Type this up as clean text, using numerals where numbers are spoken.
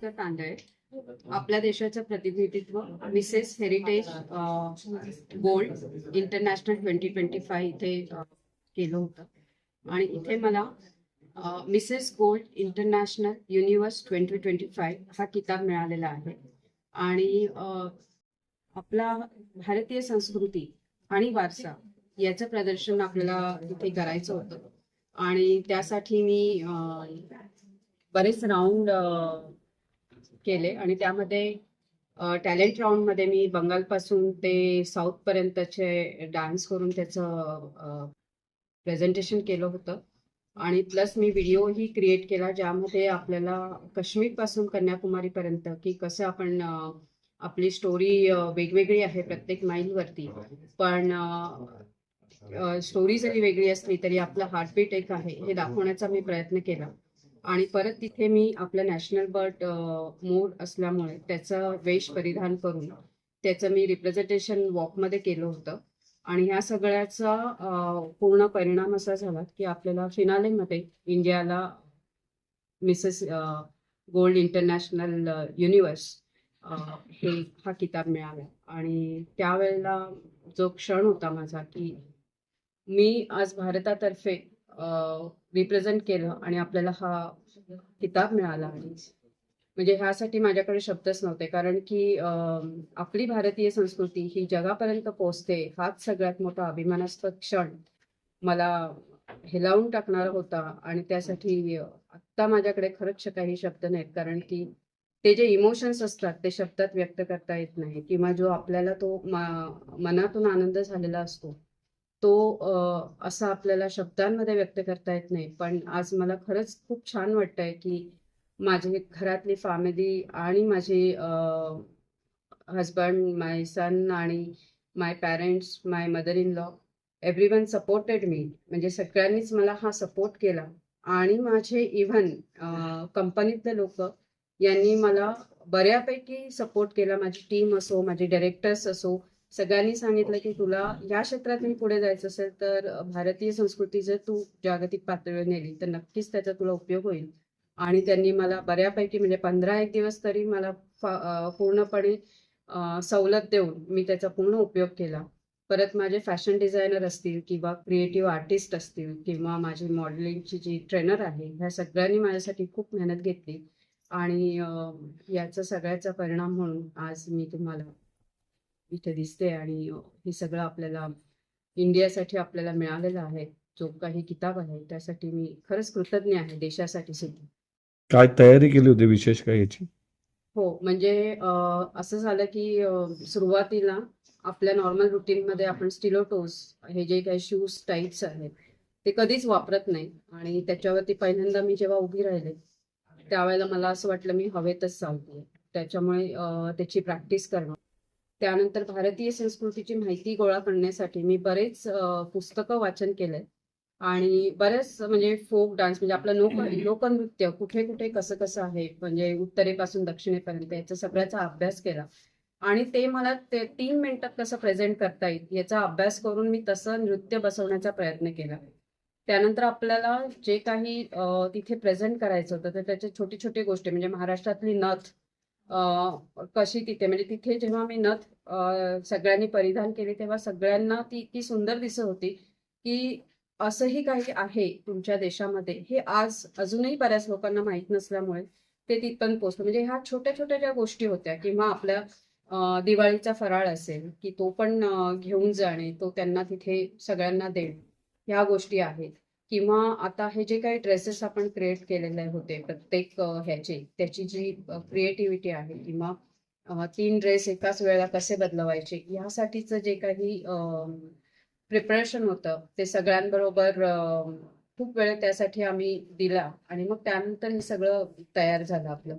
Doctor Tandale आपल्या देशाचं प्रतिनिधित्व मिसेस हेरिटेज गोल्ड इंटरनॅशनल 2025 इथे केलं होतं आणि इथे मला मिसेस गोल्ड इंटरनॅशनल युनिव्हर्स 2025 हा किताब मिळालेला आहे. आणि आपला भारतीय संस्कृती आणि वारसा याचं प्रदर्शन आपल्याला इथे करायचं होतं आणि त्यासाठी मी बरेच राऊंड केले आणि त्यामध्ये टॅलेंट राऊंड मध्ये मी बंगालपासून ते साऊथ पर्यंतचे डान्स करून त्याचं प्रेझेंटेशन केलं होतं आणि प्लस मी व्हिडिओही क्रिएट केला ज्यामध्ये आपल्याला काश्मीर पासून कन्याकुमारी पर्यंत की कसं आपण आपली स्टोरी वेगवेगळी आहे प्रत्येक माईलवरती, पण स्टोरी जरी वेगळी असली तरी आपला हार्टबीट एक आहे हे दाखवण्याचा मी प्रयत्न केला. आणि परत तिथे मी आपलं नॅशनल बर्ड मोर असल्यामुळे त्याचं वेश परिधान करून त्याचं मी रिप्रेझेंटेशन वॉकमध्ये केलं होतं. आणि ह्या सगळ्याचा पूर्ण परिणाम असा झाला की आपल्याला फिनालेमध्ये इंडियाला मिसेस गोल्ड इंटरनॅशनल युनिव्हर्स हे हा किताब मिळाला. आणि त्यावेळेला जो क्षण होता माझा की मी आज भारतातर्फे रिप्रेझेंट केलं आणि आपल्याला हा किताब मिळाला आहे, म्हणजे ह्यासाठी माझ्याकडे शब्दच नव्हते. कारण की आपली भारतीय संस्कृती ही जगापर्यंत पोहोचते हाच सगळ्यात मोठा अभिमानास्पद क्षण मला हेलावून टाकणारा होता. आणि त्यासाठी आत्ता माझ्याकडे खरंच काही शब्द नाहीत, कारण की ते जे इमोशन्स असतात ते शब्दात व्यक्त करता येत नाही, किंवा जो आपल्याला तो मनातून आनंद झालेला असतो तो असा आपल्याला शब्दांमध्ये व्यक्त करता येत नाही. पण आज मला खरंच खूप छान वाटतंय की माझी घरातली फॅमिली आणि माझे हजबंड, माय सन आणि my parents, my mother in law, everyone supported me. म्हणजे सगळ्यांनीच मला हा सपोर्ट केला. आणि माझे इव्हन कंपनीतले लोक यांनी मला बऱ्यापैकी सपोर्ट केला. माझी टीम असो, माझे डायरेक्टर्स असो, सगळ्यांनी सांगितलं की तुला या क्षेत्रात पुढे जायचं असेल तर भारतीय संस्कृती जर तू जागतिक पातळीवर नेली तर नक्कीच त्याचा तुला उपयोग होईल. आणि त्यांनी मला बऱ्यापैकी म्हणजे 15-1 दिवस तरी मला पूर्णपणे सवलत देऊन मी त्याचा पूर्ण उपयोग केला. परत माझे फॅशन डिझायनर असतील किंवा क्रिएटिव्ह आर्टिस्ट असतील किंवा माझी मॉडेलिंगची जी ट्रेनर आहे, ह्या सगळ्यांनी माझ्यासाठी खूप मेहनत घेतली. आणि याचा सगळ्याचा परिणाम म्हणून आज मी तुम्हाला इथे दिसते. आणि हे सगळं आपल्याला इंडियासाठी आपल्याला मिळालेलं आहे. जो काही किताब आहे त्यासाठी मी खरंच कृतज्ञ आहे, देशासाठी सुद्धा. काय तयारी केली होती विशेष काय याची? हो, म्हणजे असं झालं की सुरुवातीला आपल्या नॉर्मल रुटीनमध्ये आपण स्टिलोटोज हे जे काही शूज टाईप्स आहेत ते कधीच वापरत नाही. आणि त्याच्यावरती पहिल्यांदा मी जेव्हा उभी राहिले त्यावेळेला मला असं वाटलं मी हवेतच चालते. त्याच्यामुळे त्याची प्रॅक्टिस करणं. त्यानंतर भारतीय संस्कृतीची माहिती गोळा करण्यासाठी मी बरेच पुस्तकं वाचन केलंय. आणि बरेच म्हणजे फोक डान्स म्हणजे आपलं लोकनृत्य कुठे कुठे कसं कसं आहे, म्हणजे उत्तरेपासून दक्षिणेपर्यंत याचा सगळ्याचा अभ्यास केला. आणि ते मला ते 3 मिनिटात कसं प्रेझेंट करता येईल याचा अभ्यास करून मी तसं नृत्य बसवण्याचा प्रयत्न केला. त्यानंतर आपल्याला जे काही तिथे प्रेझेंट करायचं होतं तर त्याच्या छोटी छोटी गोष्टी म्हणजे महाराष्ट्रातली नथ कशी तिथे म्हणजे तिथे जेव्हा मी नथ सगळ्यांनी परिधान केली तेव्हा सगळ्यांना ती इतकी सुंदर दिसत होती की असंही काही आहे तुमच्या देशामध्ये हे आज अजूनही बऱ्याच लोकांना माहीत नसल्यामुळे ते तिथपर्यंत पोहोचलं. म्हणजे ह्या छोट्या छोट्या ज्या गोष्टी होत्या किंवा आपल्या दिवाळीचा फराळ असेल की तो पण घेऊन जाणे, तो त्यांना तिथे सगळ्यांना देणे, ह्या गोष्टी आहेत. किंवा आता हे जे काही ड्रेसेस आपण क्रिएट केलेले होते प्रत्येक ह्याची त्याची जी क्रिएटिव्हिटी आहे किंवा 3 ड्रेस एकाच वेळेला कसे बदलवायचे यासाठीचं जे काही प्रिपरेशन होतं ते सगळ्यांबरोबर खूप वेळ त्यासाठी आम्ही दिला. आणि मग त्यानंतर हे सगळं तयार झालं आपलं.